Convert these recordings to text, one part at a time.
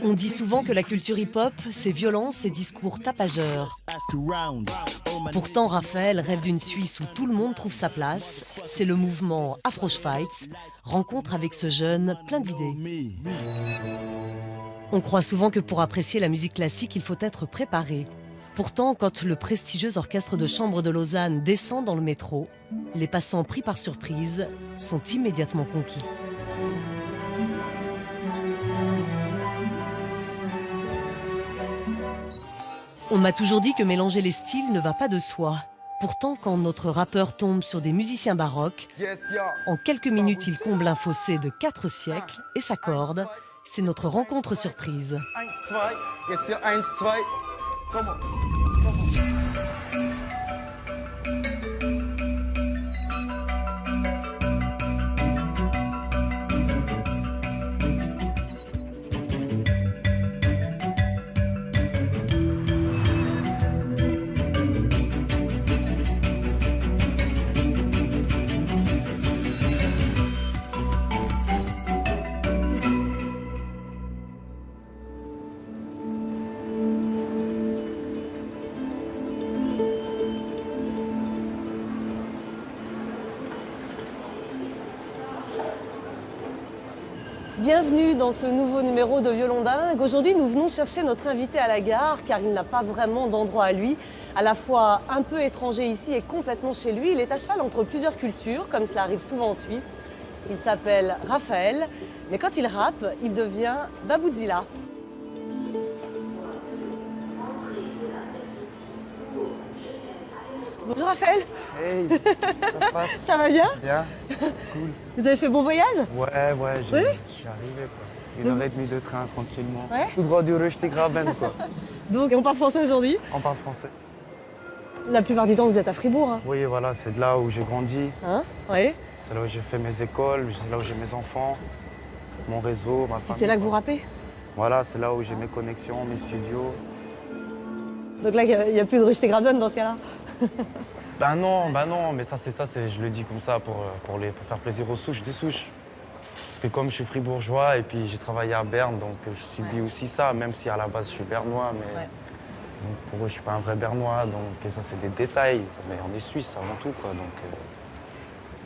On dit souvent que la culture hip-hop, c'est violence et discours tapageurs. Pourtant, Raphaël rêve d'une Suisse où tout le monde trouve sa place. C'est le mouvement Afro Schweiz, rencontre avec ce jeune plein d'idées. On croit souvent que pour apprécier la musique classique, il faut être préparé. Pourtant, quand le prestigieux orchestre de chambre de Lausanne descend dans le métro, les passants pris par surprise sont immédiatement conquis. On m'a toujours dit que mélanger les styles ne va pas de soi. Pourtant, quand notre rappeur tombe sur des musiciens baroques, en quelques minutes, il comble un fossé de 4 siècles et s'accorde. C'est notre rencontre surprise. Bienvenue dans ce nouveau numéro de Violon Dingue. Aujourd'hui, nous venons chercher notre invité à la gare car il n'a pas vraiment d'endroit à lui. À la fois un peu étranger ici et complètement chez lui. Il est à cheval entre plusieurs cultures, comme cela arrive souvent en Suisse. Il s'appelle Raphaël, mais quand il rappe, il devient Baboudzilla. Bonjour Raphaël. Hey, ça se passe? Ça va bien? Bien, cool. Vous avez fait bon voyage? Ouais, Oui? je suis arrivé quoi. 1h30 de train tranquillement. Ouais? Tout droit du Röstigraben quoi. Donc on parle français aujourd'hui? On parle français. La plupart du temps vous êtes à Fribourg, hein? Oui, voilà, c'est de là où j'ai grandi. Hein? Oui. C'est là où j'ai fait mes écoles, c'est là où j'ai mes enfants, mon réseau, ma famille. C'est là que vous rappez? Voilà, c'est là où j'ai mes connexions, mes studios. Donc là, il n'y a plus de Röstigraben dans ce cas-là? Ben non, mais je le dis comme ça pour faire plaisir aux souches des souches. Parce que comme je suis fribourgeois et puis j'ai travaillé à Berne, donc je subis aussi ça, même si à la base je suis bernois, mais donc pour eux je suis pas un vrai bernois, donc ça c'est des détails. Mais on est suisse avant tout quoi, donc.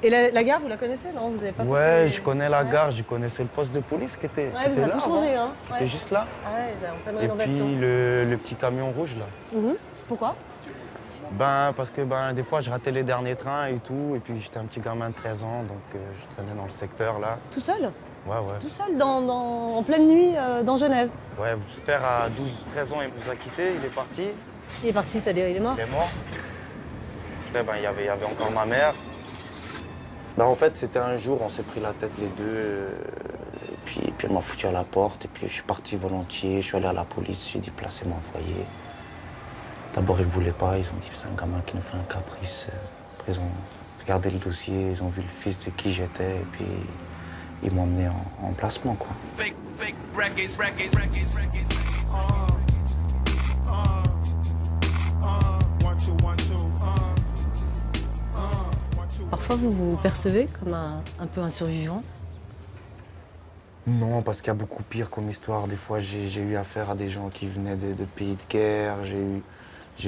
Et la gare, vous la connaissez, non? Vous avez pas Ouais, passé... je connais la gare, je connaissais le poste de police qui était, Ouais, vous avez là, tout changé, avant, hein? qui était juste là. Ah ouais, vous avez en pleine Et rénovation. puis le petit camion rouge là. Pourquoi? Ben, parce que des fois, je ratais les derniers trains et tout. Et puis, j'étais un petit gamin de 13 ans, donc je traînais dans le secteur, là. Tout seul? Ouais. Tout seul, en pleine nuit, dans Genève? Ouais, mon père, à 12-13 ans, il nous a quittés, il est parti. Il est parti, c'est-à-dire il est mort? Il est mort. Après, il y avait encore ma mère. En fait, c'était un jour, on s'est pris la tête les deux. Et puis elle m'a foutu à la porte. Et puis, je suis parti volontiers. Je suis allé à la police, j'ai dit, placez-moi en foyer. D'abord, ils ne voulaient pas, ils ont dit c'est un gamin qui nous fait un caprice. Après, ils ont regardé le dossier, ils ont vu le fils de qui j'étais, et puis ils m'ont emmené en placement, quoi. Parfois, vous vous percevez comme un peu un survivant? Non, parce qu'il y a beaucoup pire comme histoire. Des fois, j'ai eu affaire à des gens qui venaient de pays de guerre, j'ai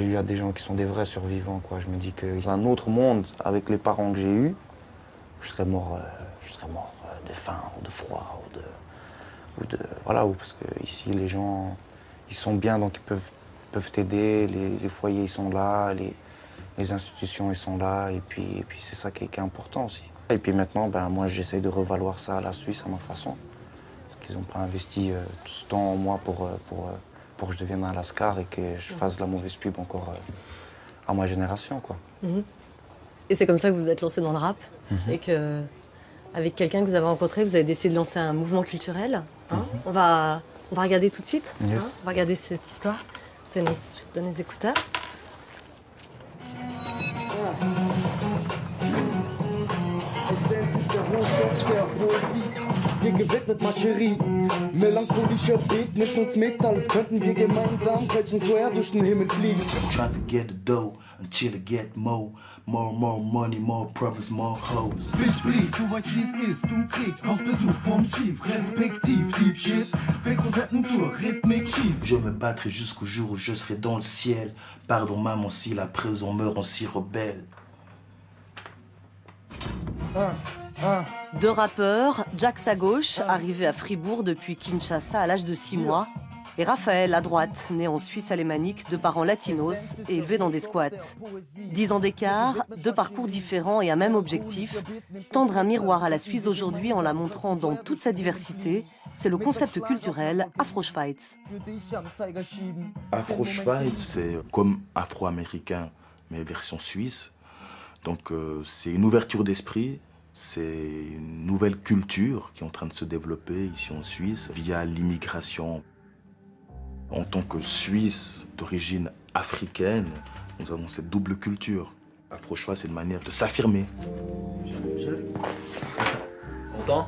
eu à des gens qui sont des vrais survivants, quoi. Je me dis que dans un autre monde, avec les parents que j'ai eus, je serais mort de faim, ou de froid, voilà, parce que ici les gens, ils sont bien, donc ils peuvent t'aider. Les foyers, ils sont là, les institutions, ils sont là, et puis c'est ça qui est important aussi. Et puis maintenant, moi, j'essaie de revaloir ça à la Suisse à ma façon, parce qu'ils n'ont pas investi tout ce temps en moi pour que je devienne un lascar et que je fasse de la mauvaise pub encore à ma génération, quoi. Et c'est comme ça que vous vous êtes lancé dans le rap, et que, avec quelqu'un que vous avez rencontré, vous avez décidé de lancer un mouvement culturel. On va regarder tout de suite. Yes. On va regarder cette histoire. Tenez, je vais vous donner les écouteurs. dir gewidmet, ma chérie. Melancholischer Beat nimmt uns mit, als könnten wir gemeinsam kreuz und quer durch den Himmel fliegen. I'm trying to get the dough until I get more money, more problems, more hoes. Please, du weißt wie es ist, du kriegst Hausbesuch vom Chief, respektiv, Deep Shit, fait Rosetten zur Rhythmik schief. Je me battrai jusqu'au jour où je serai dans le ciel. Pardon maman si la prison meurt en si rebelle. Deux rappeurs, Jax à gauche, arrivé à Fribourg depuis Kinshasa à l'âge de 6 mois, et Raphaël à droite, né en Suisse alémanique, de parents latinos et élevé dans des squats. 10 ans d'écart, deux parcours différents et un même objectif, tendre un miroir à la Suisse d'aujourd'hui en la montrant dans toute sa diversité, c'est le concept culturel Afro-Schweiz. Afro-Schweiz, c'est comme afro-américain, mais version suisse. Donc c'est une ouverture d'esprit, c'est une nouvelle culture qui est en train de se développer ici en Suisse via l'immigration. En tant que Suisse d'origine africaine, nous avons cette double culture. Afro-Schweiz, c'est une manière de s'affirmer. Content?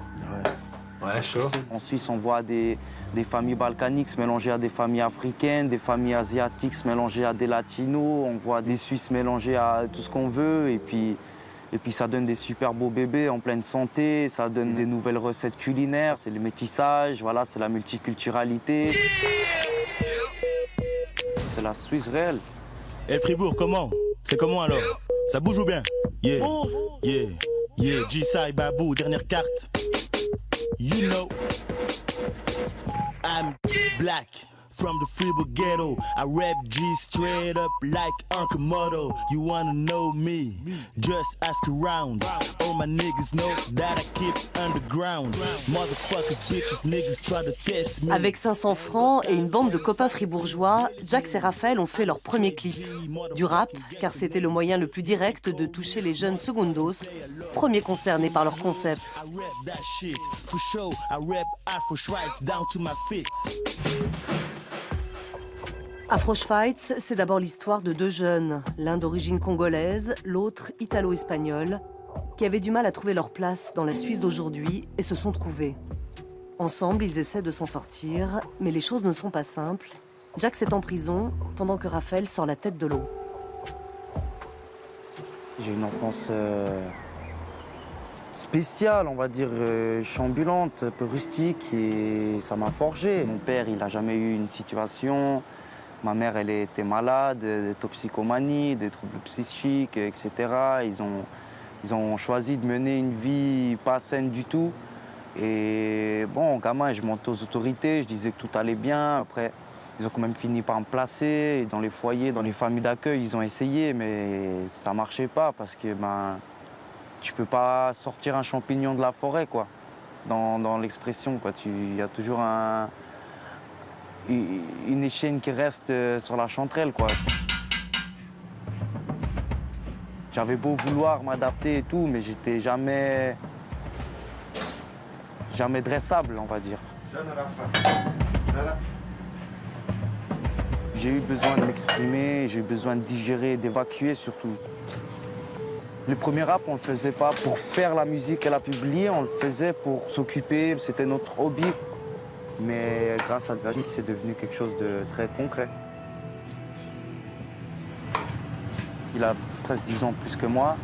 Ouais, chaud. En Suisse, on voit des familles balkaniques se mélanger à des familles africaines, des familles asiatiques se mélanger à des latinos, on voit des Suisses mélanger à tout ce qu'on veut, et puis ça donne des super beaux bébés en pleine santé, ça donne des nouvelles recettes culinaires, c'est le métissage, voilà, c'est la multiculturalité. C'est la Suisse réelle. Et Fribourg, comment? C'est comment alors? Ça bouge ou bien? Yeah, yeah, yeah, G-Side, Babou, dernière carte. You know, I'm black. From the Fribourg ghetto, I rap G straight up like Uncle Moto. You wanna know me? Just ask around. All my niggas know that I keep underground. Motherfuckers, bitches, niggas try to test me. Avec 500 francs et une bande de copains fribourgeois, Jax et Raphaël ont fait leur premier clip. Du rap, car c'était le moyen le plus direct de toucher les jeunes secondos, premiers concernés par leur concept. I rap that shit, for sure. I rap Afro-Schweiz down to my feet. Afro-Schweiz, c'est d'abord l'histoire de deux jeunes, l'un d'origine congolaise, l'autre italo-espagnol, qui avaient du mal à trouver leur place dans la Suisse d'aujourd'hui et se sont trouvés. Ensemble, ils essaient de s'en sortir, mais les choses ne sont pas simples. Jax est en prison, pendant que Raphaël sort la tête de l'eau. J'ai une enfance spéciale, on va dire, chambulante, un peu rustique, et ça m'a forgé. Mon père, il n'a jamais eu une situation. Ma mère, elle était malade, de toxicomanie, des troubles psychiques, etc. Ils ont choisi de mener une vie pas saine du tout. Et bon, gamin, je montais aux autorités, je disais que tout allait bien. Après, ils ont quand même fini par me placer dans les foyers, dans les familles d'accueil. Ils ont essayé, mais ça ne marchait pas parce que tu ne peux pas sortir un champignon de la forêt, quoi. Dans l'expression, quoi. Il y a toujours une échine qui reste sur la chanterelle, quoi. J'avais beau vouloir m'adapter et tout, mais j'étais jamais dressable, on va dire. J'ai eu besoin de m'exprimer, j'ai eu besoin de digérer, d'évacuer surtout. Le premier rap, on ne le faisait pas pour faire la musique et la publier, on le faisait pour s'occuper, c'était notre hobby. Mais grâce à Dragic, c'est devenu quelque chose de très concret. Il a presque 10 ans plus que moi.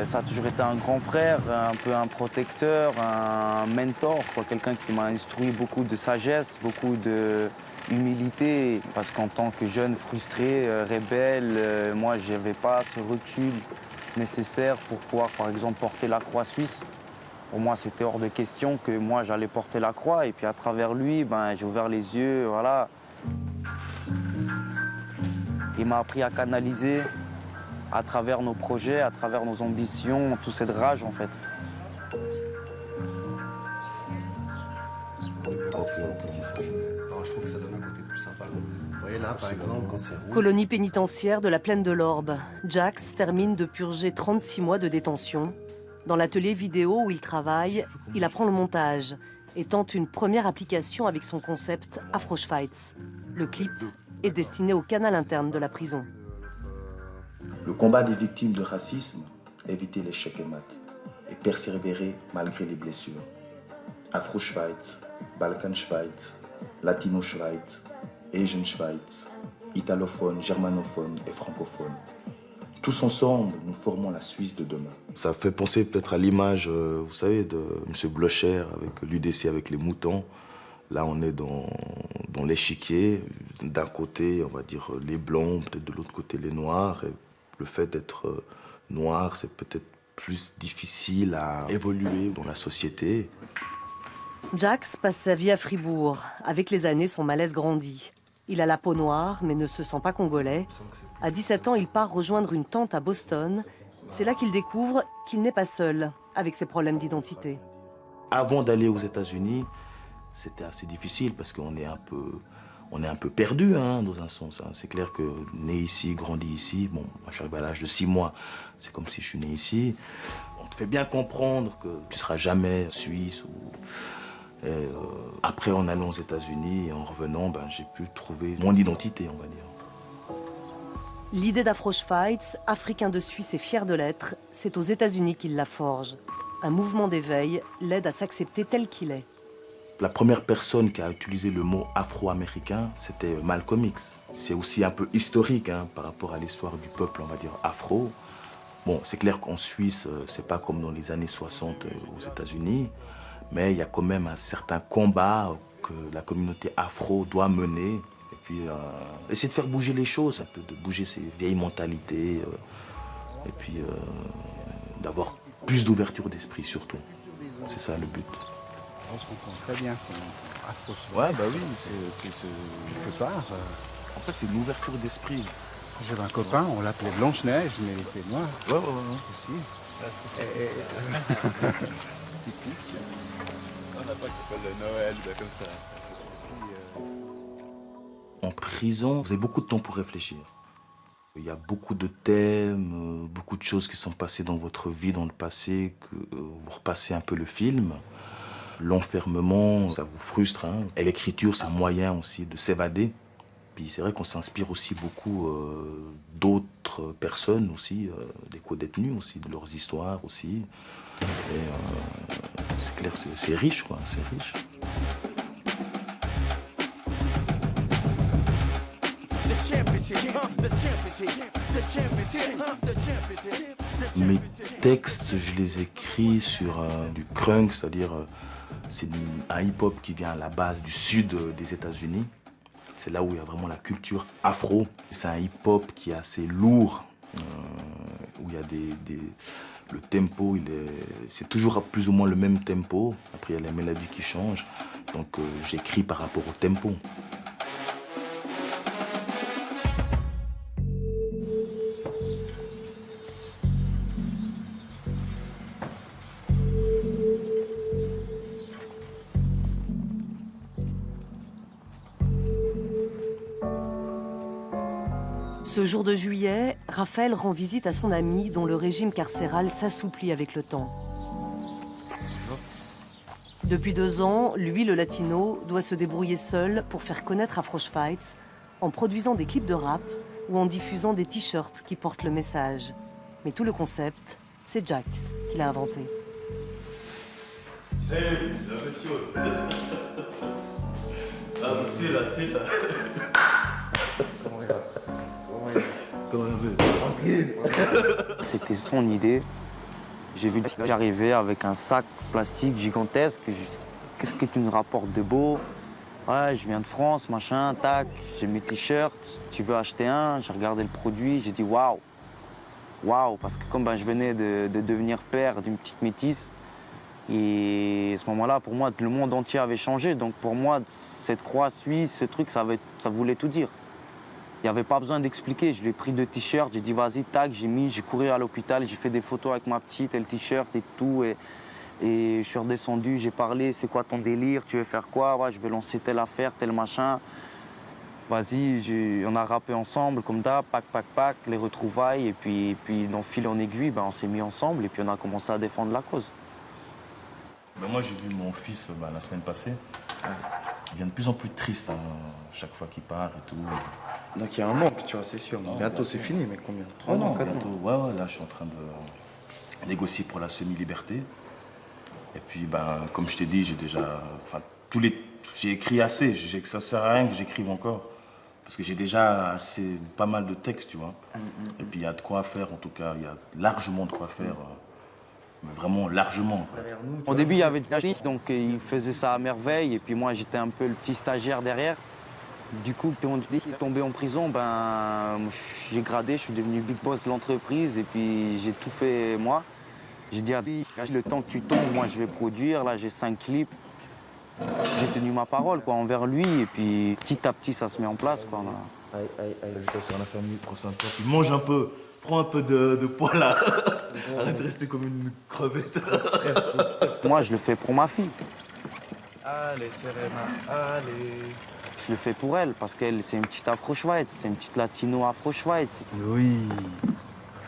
Ça a toujours été un grand frère, un peu un protecteur, un mentor, quelqu'un qui m'a instruit beaucoup de sagesse, beaucoup d'humilité. Parce qu'en tant que jeune frustré, rebelle, moi, je n'avais pas ce recul nécessaire pour pouvoir, par exemple, porter la croix suisse. Pour moi, c'était hors de question que moi, j'allais porter la croix. Et puis, à travers lui, j'ai ouvert les yeux, voilà. Il m'a appris à canaliser à travers nos projets, à travers nos ambitions, toute cette rage, en fait. Je trouve que ça donne un côté plus sympa. Vous voyez là, par exemple, quand c'est rouge... Colonie pénitentiaire de la Plaine de l'Orbe. Jax termine de purger 36 mois de détention. Dans l'atelier vidéo où il travaille, il apprend le montage et tente une première application avec son concept Afro-Schweiz. Le clip est destiné au canal interne de la prison. Le combat des victimes de racisme, éviter l'échec et mat et persévérer malgré les blessures. Afro-Schweiz, Balkan-Schweiz, Latino-Schweiz, Asian-Schweiz, italophone, germanophone et francophone. Tous ensemble, nous formons la Suisse de demain. Ça fait penser peut-être à l'image, vous savez, de M. Blocher avec l'UDC, avec les moutons. Là, on est dans l'échiquier. D'un côté, on va dire les blancs, peut-être de l'autre côté les noirs. Et le fait d'être noir, c'est peut-être plus difficile à évoluer dans la société. Jax passe sa vie à Fribourg. Avec les années, son malaise grandit. Il a la peau noire, mais ne se sent pas congolais. À 17 ans, il part rejoindre une tante à Boston. C'est là qu'il découvre qu'il n'est pas seul avec ses problèmes d'identité. Avant d'aller aux États-Unis, c'était assez difficile parce qu'on est un peu perdu, hein, dans un sens. Hein. C'est clair que né ici, grandi ici, bon, moi j'arrive à l'âge de 6 mois, c'est comme si je suis né ici. On te fait bien comprendre que tu ne seras jamais suisse. Après, en allant aux États-Unis et en revenant, j'ai pu trouver mon identité, on va dire. L'idée d'Afro-Schweiz, africain de Suisse et fier de l'être, c'est aux États-Unis qu'il la forge. Un mouvement d'éveil l'aide à s'accepter tel qu'il est. La première personne qui a utilisé le mot afro-américain, c'était Malcolm X. C'est aussi un peu historique, hein, par rapport à l'histoire du peuple, on va dire, afro. Bon, c'est clair qu'en Suisse, c'est pas comme dans les années 60 aux États-Unis, mais il y a quand même un certain combat que la communauté afro doit mener. Et puis, essayer de faire bouger les choses, un peu de bouger ces vieilles mentalités, et puis d'avoir plus d'ouverture d'esprit surtout. C'est ça le but. On se comprend très bien comment Afro-Schweiz. Ouais, bah oui, c'est... Quelque part. En fait, c'est une ouverture d'esprit. J'avais un copain, on l'appelait Blanche-Neige, mais il était noir. Ouais. Aussi. C'est typique. On n'a pas qui s'appelle le Noël, comme ça. En prison, vous avez beaucoup de temps pour réfléchir. Il y a beaucoup de thèmes, beaucoup de choses qui sont passées dans votre vie dans le passé, que vous repassez un peu le film. L'enfermement, ça vous frustre, hein. Et l'écriture, c'est un moyen aussi de s'évader. Puis c'est vrai qu'on s'inspire aussi beaucoup d'autres personnes aussi, des co-détenus aussi, de leurs histoires aussi. Et c'est clair, c'est riche, quoi, c'est riche. Mes textes, je les écris sur du crunk, c'est-à-dire c'est un hip-hop qui vient à la base du sud des États-Unis. C'est là où il y a vraiment la culture afro. C'est un hip-hop qui est assez lourd, où il y a le tempo, c'est toujours plus ou moins le même tempo. Après, il y a les mélodies qui changent. Donc j'écris par rapport au tempo. Ce jour de juillet, Raphaël rend visite à son ami dont le régime carcéral s'assouplit avec le temps. Depuis 2 ans, lui, le latino, doit se débrouiller seul pour faire connaître Afro-Schweiz en produisant des clips de rap ou en diffusant des t-shirts qui portent le message. Mais tout le concept, c'est Jax qui l'a inventé. Salut, le monsieur. Là. C'était son idée. J'ai vu que j'arrivais avec un sac plastique gigantesque. Qu'est-ce que tu me rapportes de beau? Ouais, je viens de France, machin, tac. J'ai mes t-shirts. Tu veux acheter un? J'ai regardé le produit, j'ai dit waouh. Waouh, parce que comme je venais de devenir père d'une petite métisse, et à ce moment-là, pour moi, le monde entier avait changé. Donc pour moi, cette croix suisse, ce truc, ça voulait tout dire. Il n'y avait pas besoin d'expliquer. Je lui ai pris 2 t-shirts, j'ai dit vas-y, tac, j'ai couru à l'hôpital, j'ai fait des photos avec ma petite et le t-shirt et tout. Et je suis redescendu, j'ai parlé, c'est quoi ton délire, tu veux faire quoi? Ouais, je vais lancer telle affaire, tel machin. Vas-y, on a rappé ensemble, comme ça, pac, les retrouvailles. Et puis dans fil en aiguille, on s'est mis ensemble et puis on a commencé à défendre la cause. Moi, j'ai vu mon fils la semaine passée. Il devient de plus en plus triste chaque fois qu'il part et tout. Donc il y a un manque, tu vois, c'est sûr. Non, bientôt c'est fini, mais combien? 3 mois, 4 mois. Ouais, là, je suis en train de négocier pour la semi-liberté. Et puis, ben, comme je t'ai dit, j'ai déjà... Enfin, j'ai écrit assez. Ça sert à rien que j'écrive encore. Parce que j'ai déjà pas mal de textes, tu vois. Et puis, il y a de quoi faire, en tout cas. Il y a largement de quoi faire. Mais vraiment largement, quoi. Au début, il y avait Nachi, donc il faisait ça à merveille. Et puis moi, j'étais un peu le petit stagiaire derrière. Du coup, quand il est tombé en prison, ben, j'ai gradé, je suis devenu big boss de l'entreprise. Et puis, j'ai tout fait moi. J'ai dit à lui, le temps que tu tombes, moi, je vais produire. Là, j'ai 5 clips. J'ai tenu ma parole, quoi, envers lui. Et puis, petit à petit, ça se met en place, quoi. Salutations à la famille, prends soin de toi. Puis mange un peu. Prends un peu de poids là. Arrête de rester comme une crevette. Moi, je le fais pour ma fille. Allez, Serena, allez. Je le fais pour elle, parce qu'elle, c'est une petite Afro-Schweiz, c'est une petite latino Afro-Schweiz. Oui.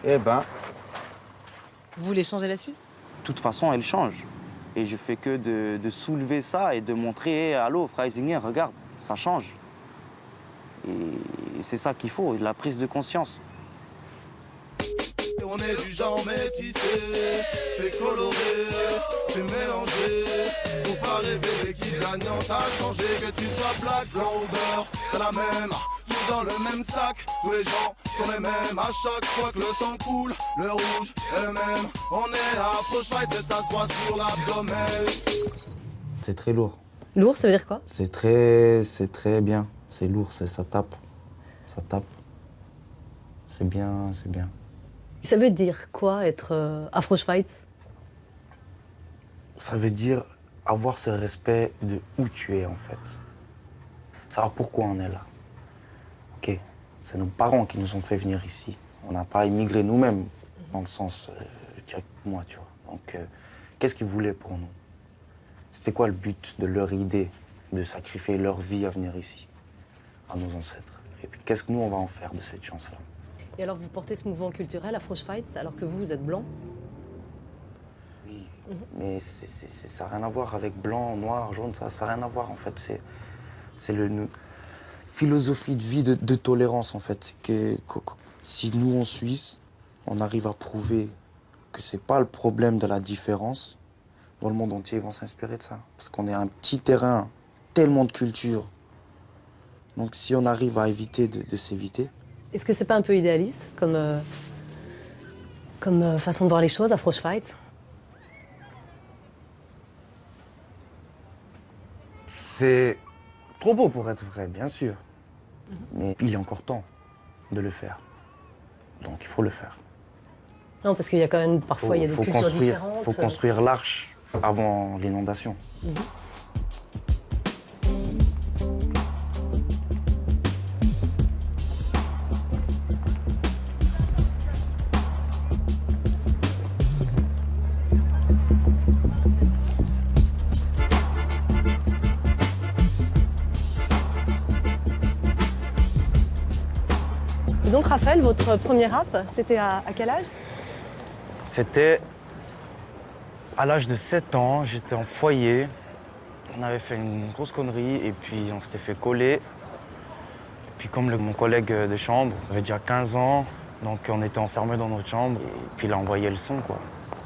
Eh ben, Vous voulez changer la Suisse? De toute façon, elle change. Et je fais que de soulever ça et de montrer, hey, allô, Freisinger, regarde, ça change. Et c'est ça qu'il faut, de la prise de conscience. On est du genre métissé, c'est coloré, c'est mélangé. Faut pas rêver l'équipe gagnante a changé. Que tu sois black, blanc ou beurre, c'est la même. Tous dans le même sac, tous les gens sont les mêmes. À chaque fois que le sang coule, le rouge est le même. On est Afro-Schweiz et ça se voit sur l'abdomen. C'est très lourd. Lourd, ça veut dire quoi? C'est très bien. C'est lourd, ça tape. Ça tape. C'est bien, c'est bien. Ça veut dire quoi, être Afro-Schweiz? Ça veut dire avoir ce respect de où tu es, en fait. Savoir pourquoi on est là. OK, c'est nos parents qui nous ont fait venir ici. On n'a pas immigré nous-mêmes, dans le sens direct pour moi, tu vois. Donc, qu'est-ce qu'ils voulaient pour nous? C'était quoi le but de leur idée de sacrifier leur vie à venir ici, à nos ancêtres? Et puis, qu'est-ce que nous, on va en faire de cette chance-là? Et alors, vous portez ce mouvement culturel Afro-Schweiz, alors que vous êtes blanc? Oui, mais ça n'a rien à voir avec blanc, noir, jaune, ça n'a rien à voir, en fait. C'est une philosophie de vie, de tolérance, en fait. C'est que si nous, en Suisse, on arrive à prouver que c'est pas le problème de la différence, dans le monde entier, ils vont s'inspirer de ça. Parce qu'on est un petit terrain, tellement de culture. Donc si on arrive à éviter de s'éviter... Est-ce que c'est pas un peu idéaliste comme façon de voir les choses, Afro-Schweiz? C'est trop beau pour être vrai, bien sûr. Mais il est encore temps de le faire. Donc il faut le faire. Non, parce qu'il y a quand même, parfois, il y a des cultures différentes. Il faut construire l'arche avant l'inondation. Et donc, Raphaël, votre premier rap, c'était à quel âge? C'était à l'âge de 7 ans, j'étais en foyer. On avait fait une grosse connerie et puis on s'était fait coller. Et puis comme mon collègue de chambre avait déjà 15 ans, donc on était enfermés dans notre chambre. Et puis il a envoyé le son, quoi.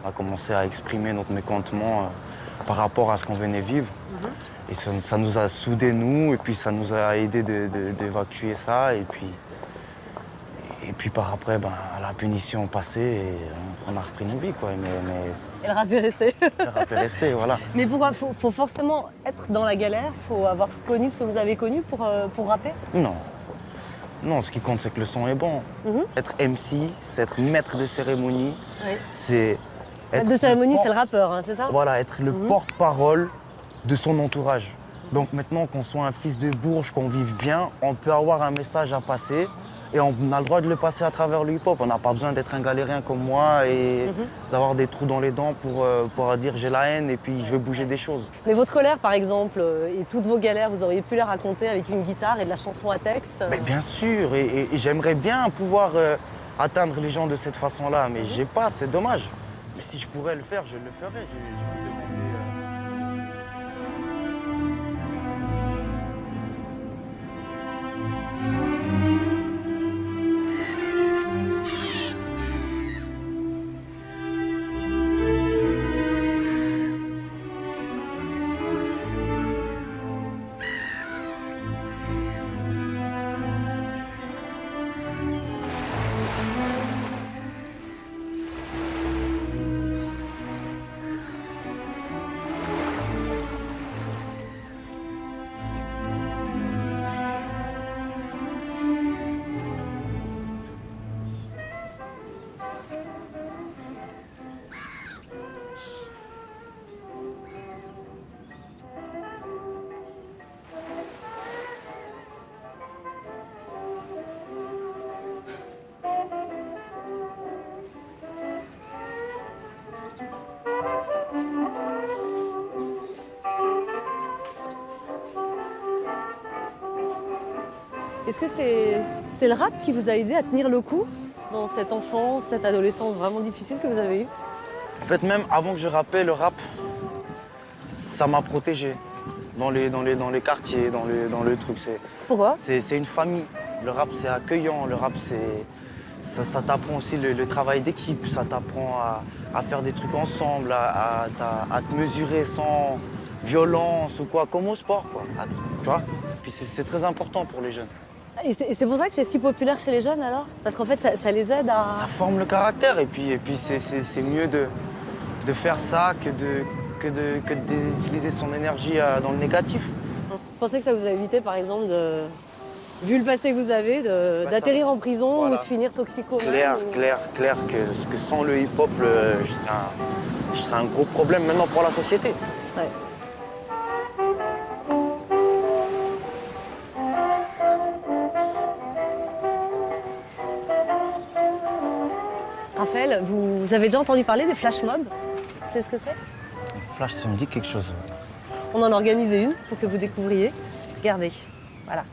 On a commencé à exprimer notre mécontentement par rapport à ce qu'on venait vivre. Et ça nous a soudés, nous, et puis ça nous a aidés d'évacuer ça. Et puis par après, ben, la punition passée et on a repris nos vies, quoi. Et le rap est resté. Le rap est resté, voilà. Mais pourquoi faut forcément être dans la galère? Faut avoir connu ce que vous avez connu pour rapper? Non. Non, ce qui compte, c'est que le son est bon. Être MC, c'est être maître de cérémonie. Oui. C'est être... Maître de cérémonie, c'est le rappeur, hein, c'est ça? Voilà, être le porte-parole de son entourage. Donc maintenant, qu'on soit un fils de Bourges, qu'on vive bien, on peut avoir un message à passer et on a le droit de le passer à travers le hip-hop. On n'a pas besoin d'être un galérien comme moi et d'avoir des trous dans les dents pour dire j'ai la haine et puis je veux bouger des choses. Mais votre colère, par exemple, et toutes vos galères, vous auriez pu les raconter avec une guitare et de la chanson à texte? Mais bien sûr, et j'aimerais bien pouvoir atteindre les gens de cette façon-là, mais j'ai pas, c'est dommage. Mais si je pourrais le faire, je le ferais. Je vais demander, Est-ce que c'est le rap qui vous a aidé à tenir le coup dans cette enfance, cette adolescence vraiment difficile que vous avez eue? En fait, même avant que je rappais, le rap, ça m'a protégé dans les quartiers, dans le truc. Pourquoi? C'est une famille. Le rap, c'est accueillant. Le rap, ça t'apprend aussi le travail d'équipe. Ça t'apprend à faire des trucs ensemble, à te mesurer sans violence ou quoi, comme au sport, quoi. Tu vois? Puis c'est très important pour les jeunes. Et c'est pour ça que c'est si populaire chez les jeunes alors? C'est parce qu'en fait ça les aide à... Ça forme le caractère et puis c'est mieux de faire ça que d'utiliser son énergie dans le négatif. Vous pensez que ça vous a évité par exemple vu le passé que vous avez, d'atterrir en prison voilà. ou de finir toxicomane? Clair que sans le hip-hop, je serais un gros problème maintenant pour la société. Ouais. Raphaël, vous avez déjà entendu parler des flash mobs? Vous savez ce que c'est? Flash, ça me dit quelque chose. On en a organisé une pour que vous découvriez. Regardez, voilà.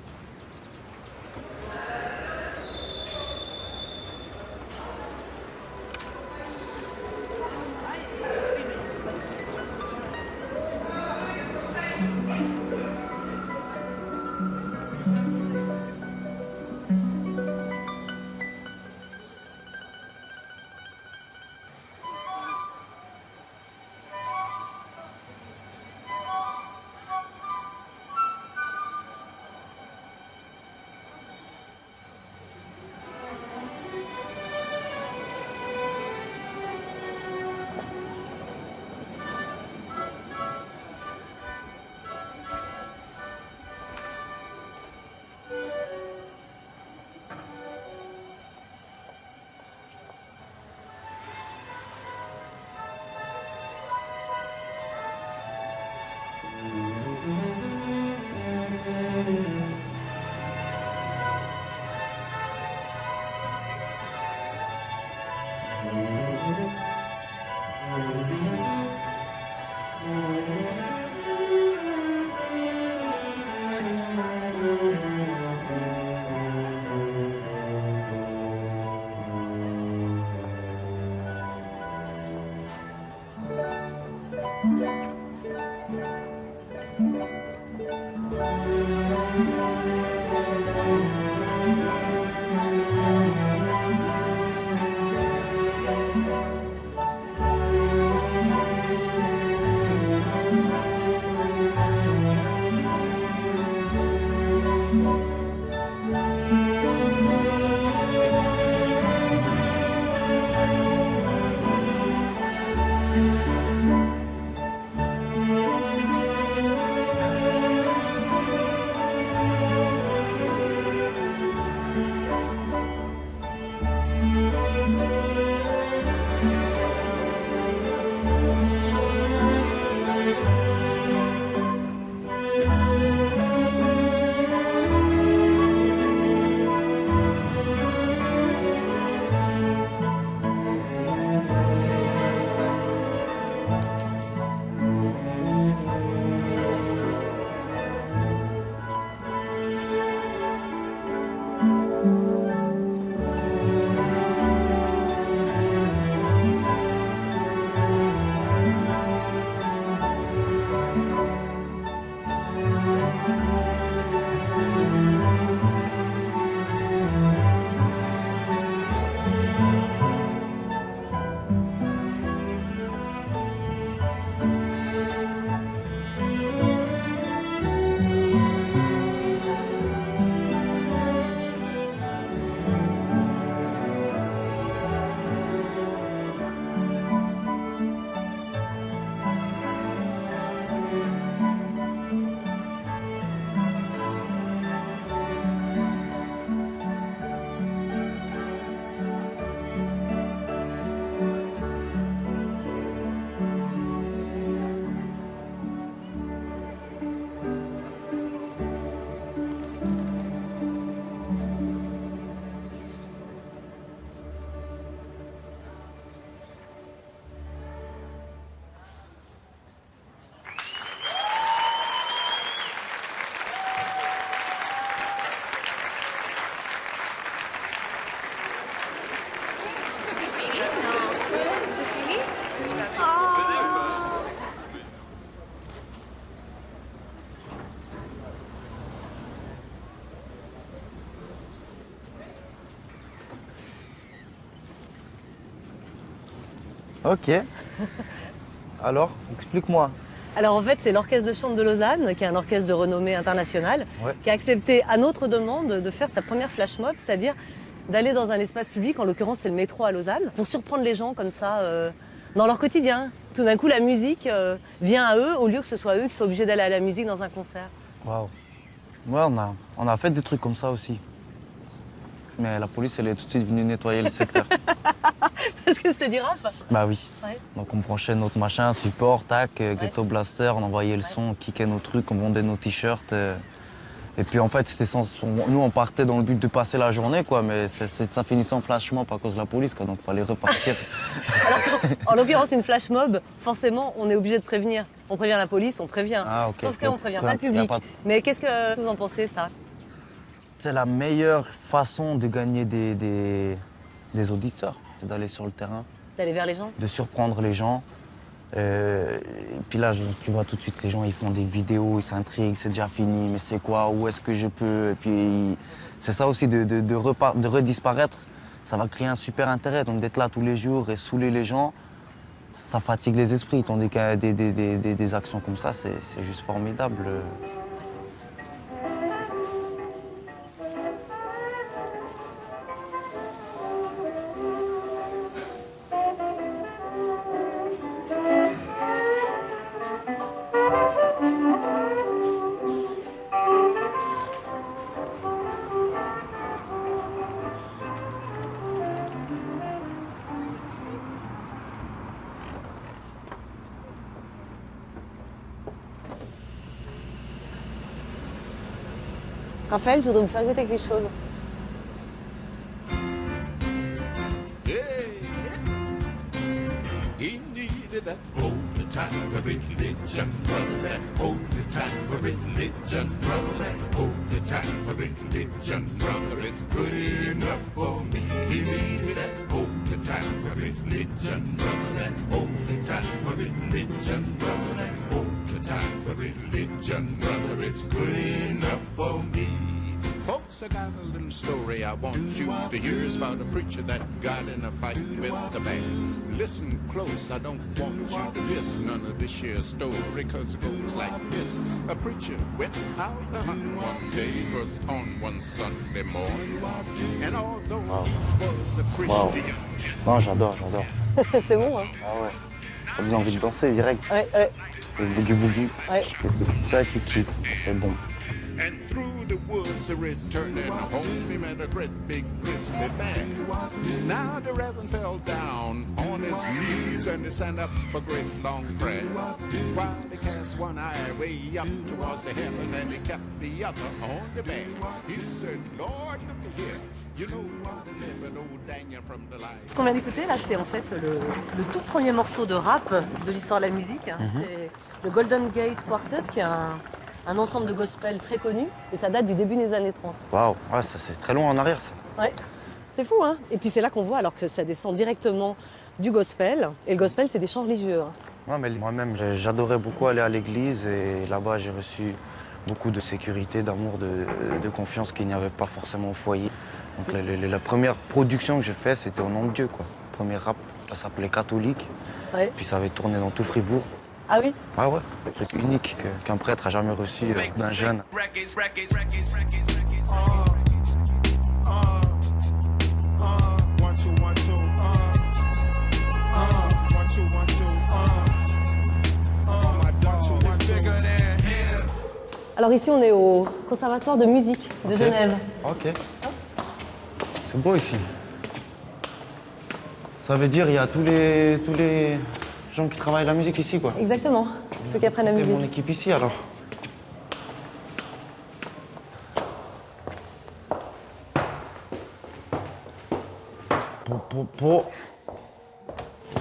Ok. Alors, explique-moi. Alors en fait, c'est l'Orchestre de chambre de Lausanne, qui est un orchestre de renommée internationale, Ouais. qui a accepté à notre demande de faire sa première flash mob, c'est-à-dire d'aller dans un espace public, en l'occurrence c'est le métro à Lausanne, pour surprendre les gens comme ça dans leur quotidien. Tout d'un coup, la musique vient à eux, au lieu que ce soit eux qui soient obligés d'aller à la musique dans un concert. Waouh. Ouais, on a fait des trucs comme ça aussi. Mais la police, elle est tout de suite venue nettoyer le secteur. Parce que c'était du rap. Bah oui. Ouais. Donc on branchait notre machin, support, tac, ghetto blaster, on envoyait le son, on kickait nos trucs, on vendait nos t-shirts. Et puis en fait, nous on partait dans le but de passer la journée, quoi, mais ça finissait en flash mob à cause de la police, quoi, donc il fallait repartir. En l'occurrence, une flash mob, forcément, on est obligé de prévenir. On prévient la police, on prévient. Ah, ok. Sauf qu'on ne prévient pas le Y a public. pas de- Mais qu'est-ce que vous en pensez, ça? C'est la meilleure façon de gagner des auditeurs, c'est d'aller sur le terrain, D'aller vers les gens? de surprendre les gens. Et puis là, tu vois tout de suite, les gens, ils font des vidéos, ils s'intriguent, c'est déjà fini, mais c'est quoi, où est-ce que je peux? Et puis, c'est ça aussi, de redisparaître, ça va créer un super intérêt. Donc d'être là tous les jours et saouler les gens, ça fatigue les esprits. Tandis que des actions comme ça, c'est juste formidable. Raphaël, je voudrais vous faire goûter quelque chose. He needed that holy type of religion, brother, that holy type of religion, brother, that holy type of religion, brother, it's good enough for me. He needed that holy type of religion, brother, that holy type of religion, brother, that holy type of religion, brother, it's good enough for me. Folks, I got a little story I want you to hear. It's about a preacher that got in a fight with the band. Listen close, I don't want you to miss none of this here story, cause it goes like this. A preacher went out to hunt one day, it was on one Sunday morning. And although he was a Christian... Non, j'adore. C'est bon, hein? Ah ouais, ça me donne envie de danser direct. Ouais, ouais. C'est boogie boogie. Ouais. Tu vois, tu kiffes, c'est bon. And through the woods returning home, he met a great big grizzly bear. Now the Reverend fell down on his knees and he sent up a great long prayer. While he cast one eye way up towards the heaven and he kept the other on the bear. He said, Lord, look here. You know what a living old Daniel from the light. Ce qu'on vient d'écouter là, c'est en fait le tout premier morceau de rap de l'histoire de la musique. C'est le Golden Gate Quartet, qui est un ensemble de gospel très connu, et ça date du début des années 30. Waouh, ouais, ça c'est très loin en arrière ça. Ouais, c'est fou, hein? Et puis c'est là qu'on voit, alors que ça descend directement du gospel, et le gospel, c'est des chants religieux. Hein. Ouais, mais moi-même, j'adorais beaucoup aller à l'église, et là-bas, j'ai reçu beaucoup de sécurité, d'amour, de confiance qu'il n'y avait pas forcément au foyer. Donc la première production que j'ai faite, c'était au nom de Dieu, quoi. Premier rap, ça s'appelait Catholique, Ouais. puis ça avait tourné dans tout Fribourg. Ah oui? Ah ouais, un truc unique qu'un prêtre a jamais reçu d'un jeune. Alors ici, on est au Conservatoire de musique de Genève. Ok. C'est beau ici. Ça veut dire il y a tous les gens qui travaillent la musique ici, quoi. Exactement, ceux qui apprennent la C'est musique. mon équipe ici, alors.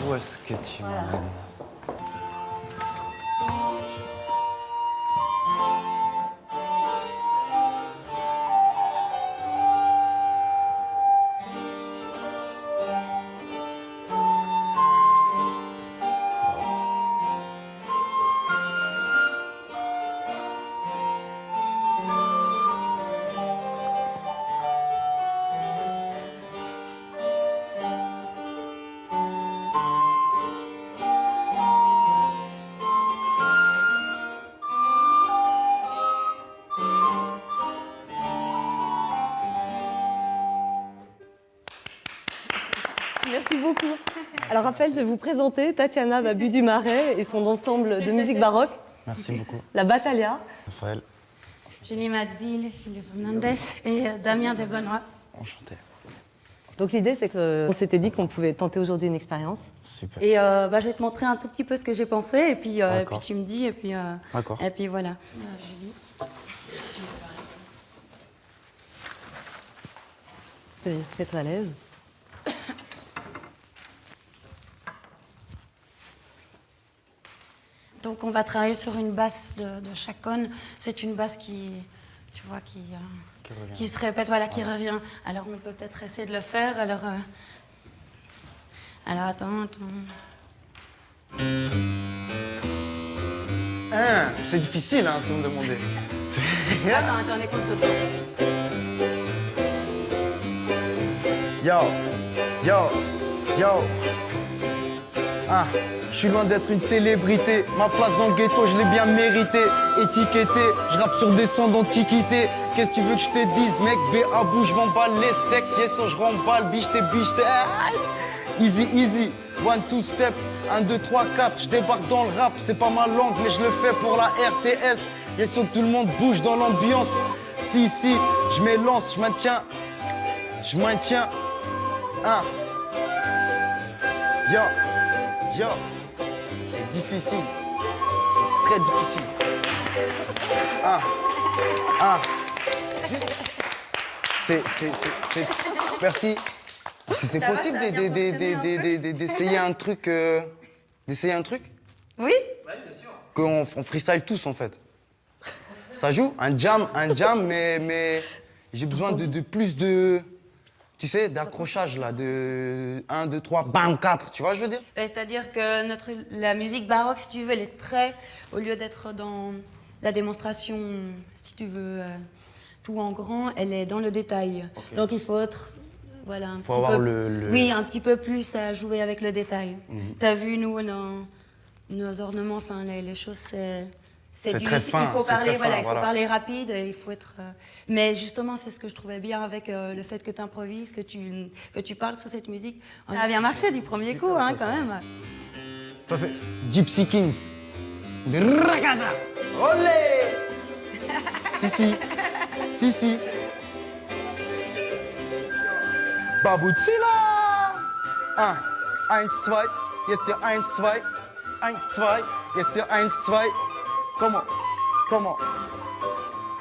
Où est-ce que tu m'emmènes? Merci beaucoup. Alors Raphaël, je vais vous présenter Tatiana Babu du Marais et son ensemble de musique baroque. Merci beaucoup. La Battaglia. Raphaël, Julie Matzil, Philippe Fernandez et Damien Desbenoît. enchanté. Donc l'idée, c'est qu'on s'était dit qu'on pouvait tenter aujourd'hui une expérience. Super. Et je vais te montrer un tout petit peu ce que j'ai pensé, et puis tu me dis, D'accord. et puis voilà. Julie. Vas-y, fais-toi à l'aise. Donc on va travailler sur une basse de chaconne. C'est une basse qui, tu vois, qui se répète, voilà, qui revient. Alors on peut peut-être essayer de le faire. Alors attends. C'est difficile, hein, ce que vous me demandez. Attends, les contre-temps. Yo. Je suis loin d'être une célébrité. Ma place dans le ghetto, je l'ai bien mérité. Étiqueté, je rappe sur des sons d'antiquité. Qu'est-ce que tu veux que je te dise, mec? B.A. bouge, je m'emballe les steaks. Yes, je remballe, biche. Easy. 1, 2 step. 1, 2, 3, 4. Je débarque dans le rap. C'est pas ma langue, mais je le fais pour la RTS. Yes, tout le monde bouge dans l'ambiance. Si, je m'élance, je maintiens. Yo. C'est difficile. Très difficile. C'est... Merci. C'est possible d'essayer un truc... D'essayer un truc? Oui? Qu'on freestyle tous, en fait. Ça joue? Un jam, mais j'ai besoin de plus de... Tu sais, d'accrochage, là, de 1, 2, 3, bam, 4, tu vois, je veux dire? C'est-à-dire que la musique baroque, si tu veux, elle est très... Au lieu d'être dans la démonstration, si tu veux, tout en grand, elle est dans le détail. Okay. Donc il faut être... Voilà, un faut avoir Oui, un petit peu plus à jouer avec le détail. T'as vu, nous, nos ornements, enfin, les choses, c'est très fin. Il faut parler, fin, il faut parler rapide, il faut être... Mais justement, c'est ce que je trouvais bien avec le fait que tu improvises, que tu parles sur cette musique. On a bien marché du premier coup, hein, quand même. Parfait. Gypsy Kings. Ragada. Olé. Si. Babuchila. 1, 2. Yes, hier 1, 2. 1, 2. Yes, hier 1, 2. Come on.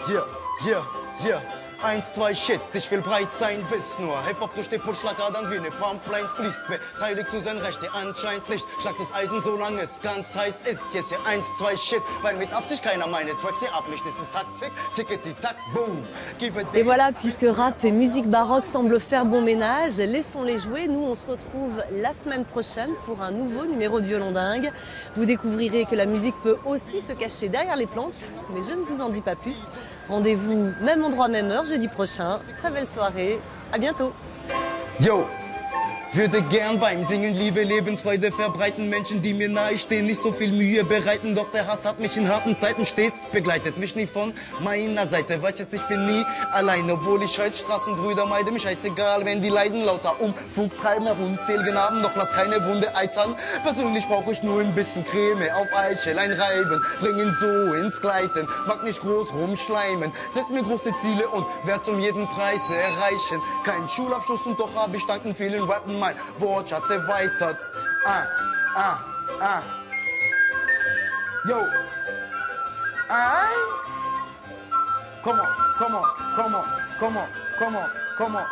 Yeah. 1, 2, shit, ich will breit sein bis nur Hip-Hop durch den Putschlackadern wie ne Pumpline fließt beteiligt zu sein Recht, der anscheinend nicht schlagt das Eisen, solange es ganz heiß ist. Yes, hier 1, 2, shit, weil mit Absicht keiner meine Tracks hier ablicht. Das ist Taktik, tickety-tack, boom. Et voilà, puisque rap et musique baroque semblent faire bon ménage, laissons-les jouer. Nous, on se retrouve la semaine prochaine pour un nouveau numéro de Violon Dingue. Vous découvrirez que la musique peut aussi se cacher derrière les plantes, mais je ne vous en dis pas plus. Rendez-vous même endroit, même heure, jeudi prochain. Très belle soirée, à bientôt. Yo, würde gern beim Singen Liebe, Lebensfreude verbreiten. Menschen, die mir nahe stehen, nicht so viel Mühe bereiten. Doch der Hass hat mich in harten Zeiten stets begleitet. Mich nie von meiner Seite, weiß jetzt, ich bin nie allein. Obwohl ich heute Straßenbrüder meide, mich scheißegal, wenn die leiden. Lauter Umfug treiben nach unzähligen Abend, doch lass keine Wunde eitern. Persönlich brauche ich nur ein bisschen Creme auf Eichel, reiben, bringen so ins Gleiten. Mag nicht groß rumschleimen, setz mir große Ziele und werd um jeden Preis erreichen. Kein Schulabschluss und doch hab ich dank vielen Rappen mein Wortschatz erweitert. Yo. Come on.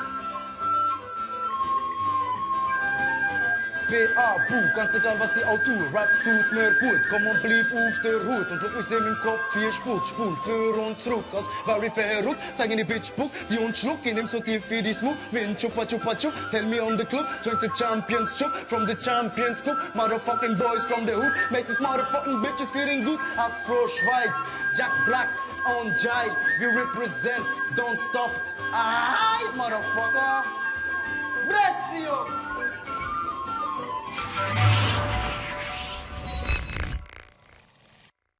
B.A. Buch, ganz egal was die auch tue, Rap tut mir gut, komm und blieb auf der Hut und drück mich in den Kopf, viel Spul für und zurück, aus very verrückt, zeigen die Bitch Book, die uns schluck, ich nehm so tief wie die Smoke, win Chupa, tell me on the club, drink the Champions Cup, from the Champions Cup, motherfucking boys from the hood, make this motherfucking bitches feeling good, Afro Schweiz, Jack Black, on Jive, we represent, don't stop, aye, motherfucker, bless you!